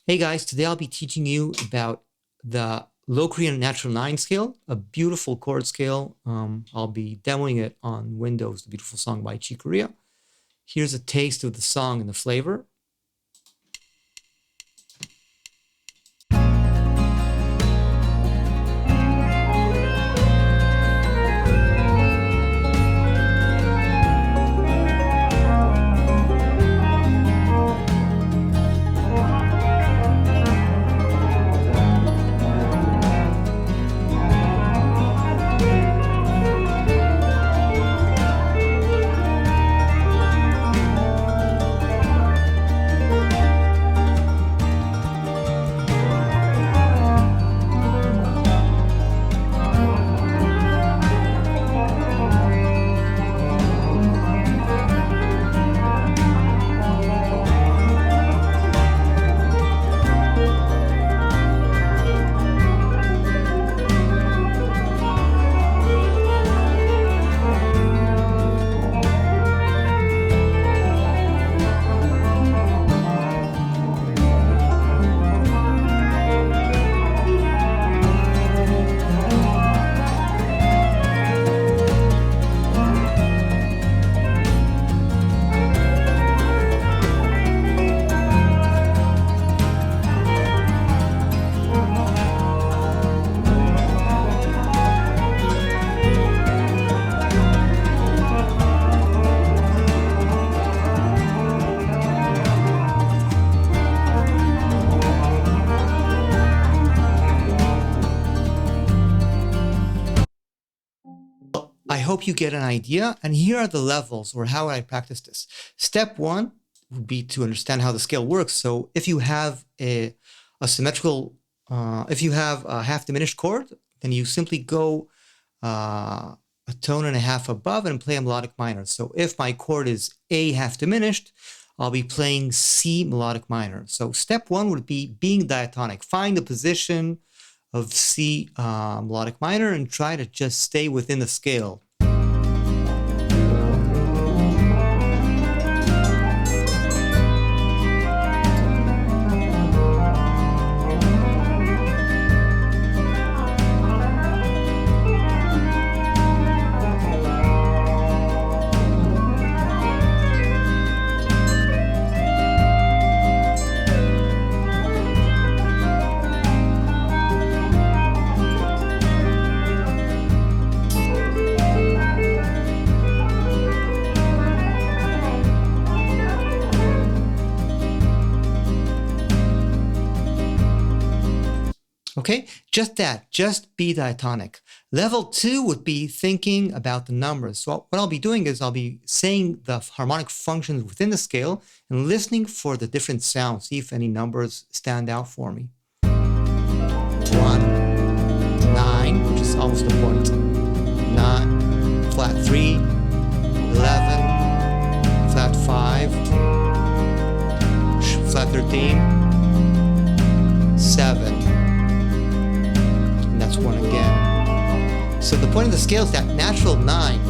Hey guys, today I'll be teaching you about the Locrian Natural 9 scale, a beautiful chord scale. I'll be demoing it on Windows, the beautiful song by Chick Corea. Here's a taste of the song and the flavor. I hope you get an idea, and here are the levels, or how I practice this. Step one would be to understand how the scale works. So if you have a symmetrical, if you have a half diminished chord, then you simply go a tone and a half above and play a melodic minor. So if my chord is A half diminished, I'll be playing C melodic minor. So step one would be being diatonic. Find the position of C melodic minor and try to just stay within the scale. Okay, just that, just be diatonic. Level two would be thinking about the numbers. So what I'll be doing is I'll be saying the harmonic functions within the scale and listening for the different sounds, see if any numbers stand out for me. 1, 9, which is almost a point. 9, flat 3, 11, flat 5, flat 13, 7. That's 1 again. So the point of the scale is that natural 9.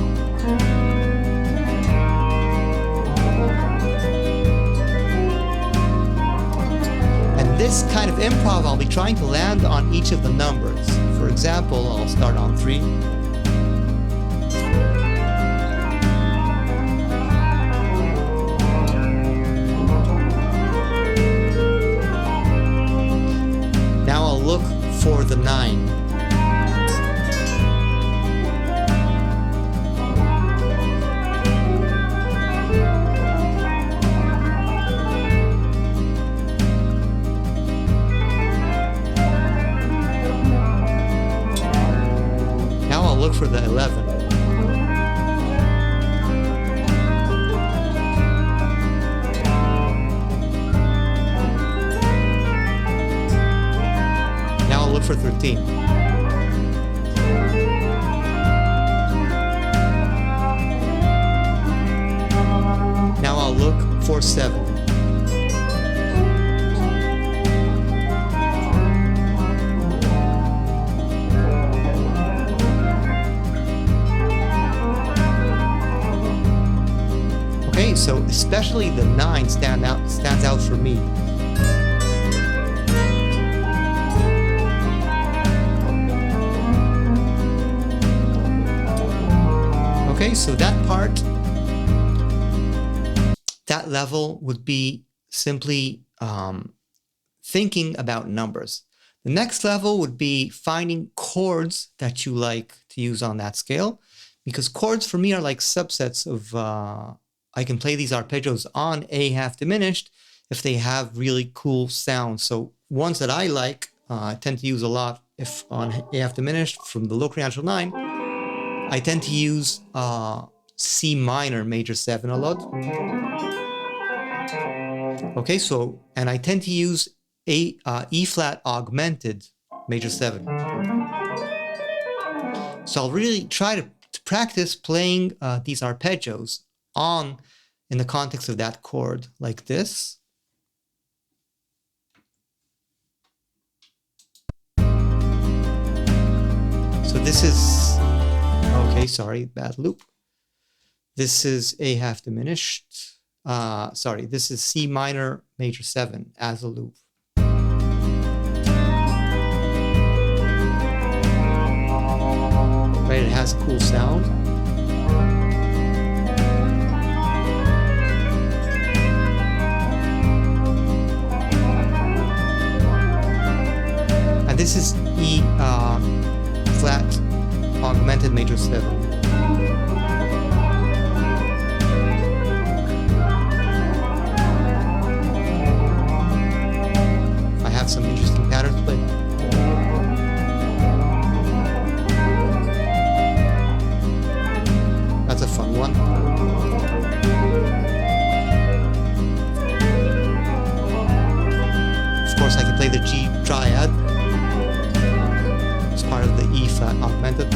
And this kind of improv, I'll be trying to land on each of the numbers. For example, I'll start on 3. Now I'll look for the 9. Now I'll look for the 11. Look for 13. Now I'll look for 7. Okay, so especially the 9 stands out for me. so that part, that level would be simply thinking about numbers. The next level would be finding chords that you like to use on that scale, because chords for me are like subsets of, I can play these arpeggios on A half diminished if they have really cool sounds. So ones that I like, I tend to use a lot if on A half diminished from the Locrian Natural 9, I tend to use C minor major 7 a lot. Okay, so, and I tend to use E flat augmented major 7. So I'll really try to practice playing these arpeggios on in the context of that chord, like this. So this is, okay, sorry, bad loop. This is A half diminished. Sorry, this is C minor major 7 as a loop. Right, it has a cool sound. And this is E flat augmented major 7. Some interesting patterns to play. That's a fun one. Of course, I can play the G triad as part of the E flat augmented.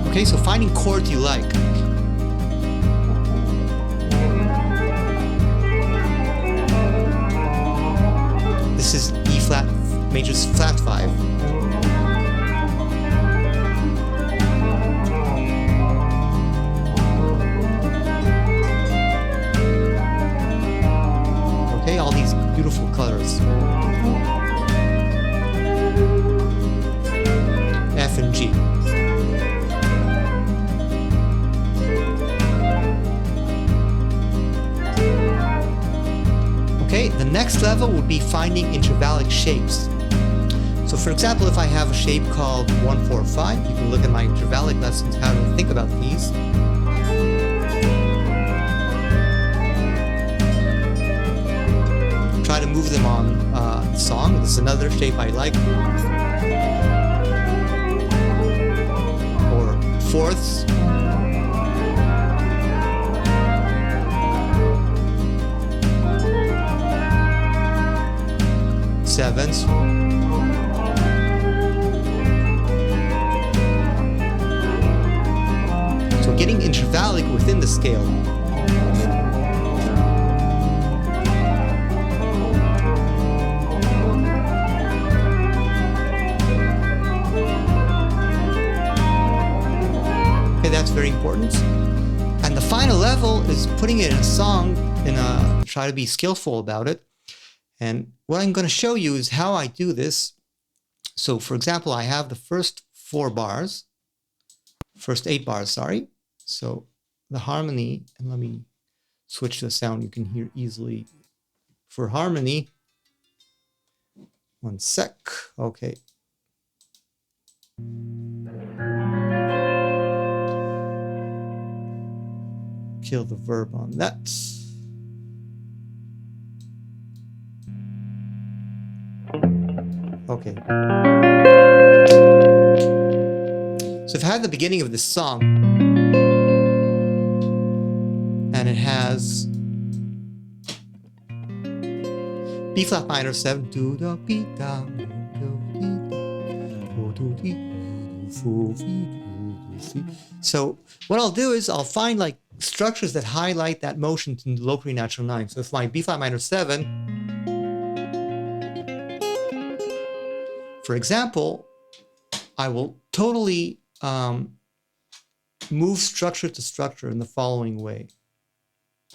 Okay, so finding chords you like. This is E flat major flat 5. Okay, all these beautiful colors. F and G. Okay, the next level would be finding intervallic shapes. So for example, if I have a shape called 145, you can look at my intervallic lessons, how to think about these. Try to move them on the song. This is another shape I like. Or fourths. Sevens. So getting intervallic within the scale. Okay, that's very important. And the final level is putting it in a song, try to be skillful about it. And what I'm going to show you is how I do this. So for example, I have the first 8 bars, sorry. So the harmony, and let me switch to a sound you can hear easily for harmony. One sec, okay. Kill the verb on that. Okay. So if I have the beginning of this song, and it has B flat minor 7, so what I'll do is I'll find like structures that highlight that motion in the Locrian Natural 9. So if my B flat minor 7, for example, I will totally move structure to structure in the following way.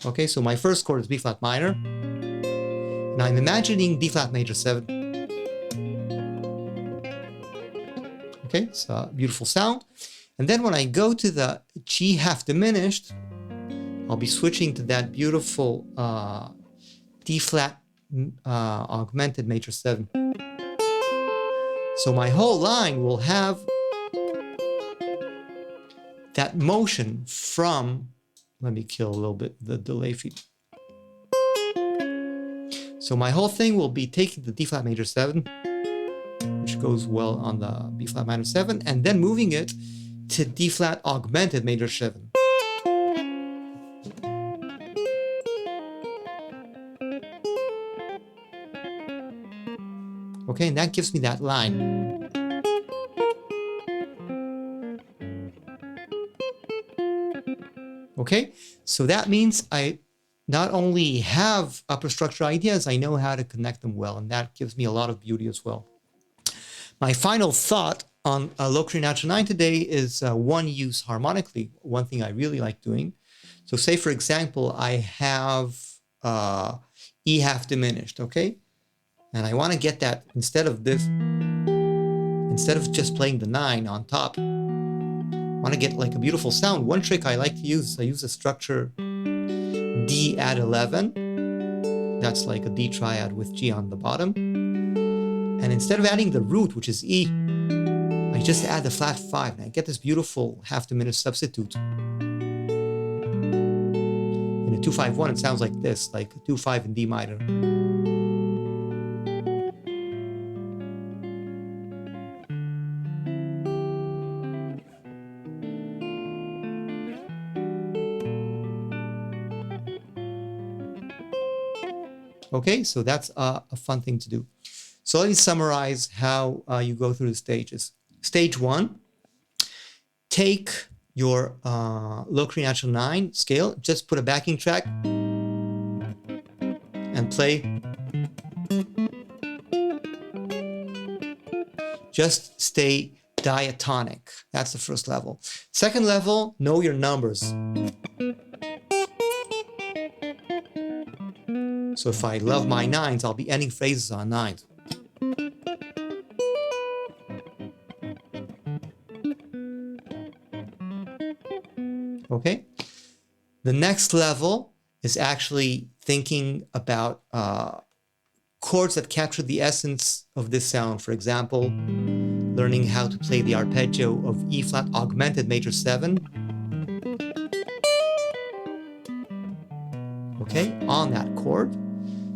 Okay, so my first chord is B flat minor, and I'm imagining B flat major 7. Okay, it's a beautiful sound. And then when I go to the G half diminished, I'll be switching to that beautiful D flat augmented major 7. So my whole line will have that motion from, let me kill a little bit the delay feed. So my whole thing will be taking the D flat major 7, which goes well on the B flat minor 7, and then moving it to D flat augmented major 7. Okay, and that gives me that line. Okay, so that means I not only have upper structure ideas, I know how to connect them well, and that gives me a lot of beauty as well. My final thought on Locrian Natural 9 today is one use harmonically, one thing I really like doing. So say, for example, I have E half diminished, okay? And I want to get that, instead of just playing the 9 on top, I want to get like a beautiful sound. One trick I like to use, I use a structure D add 11. That's like a D triad with G on the bottom. And instead of adding the root, which is E, I just add the flat 5, and I get this beautiful half diminished substitute. In a 2-5-1, it sounds like this, like 2-5 in D minor. Okay, so that's a fun thing to do. So let me summarize how you go through the stages. Stage 1, take your Locrian Natural 9 scale, just put a backing track and play. Just stay diatonic. That's the first level. Second level, know your numbers. So if I love my 9s, I'll be ending phrases on 9s. Okay? The next level is actually thinking about chords that capture the essence of this sound. For example, learning how to play the arpeggio of E flat augmented major 7. Okay, on that chord.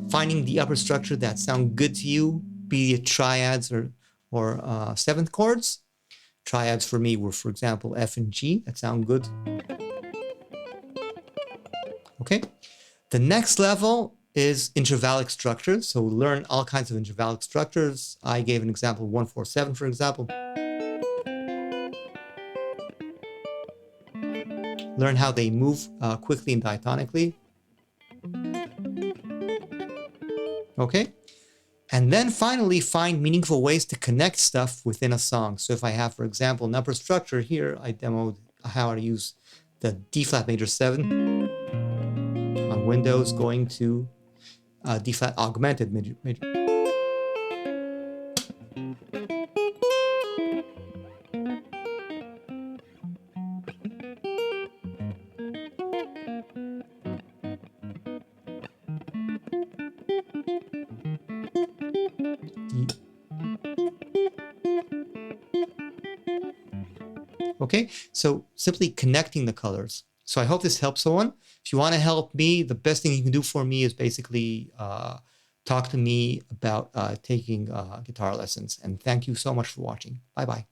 Finding the upper structure that sound good to you, be it triads or seventh chords. Triads for me were, for example, F and G, that sound good. Okay. The next level is intervallic structures. So learn all kinds of intervallic structures. I gave an example, 1-4-7, for example. Learn how they move quickly and diatonically. Okay. And then finally find meaningful ways to connect stuff within a song. So if I have, for example, an upper structure here, I demoed how to use the D flat major 7 on Windows going to D flat augmented major. Okay, so simply connecting the colors. So I hope this helps someone. If you want to help me, the best thing you can do for me is basically talk to me about taking guitar lessons. And thank you so much for watching. Bye-bye.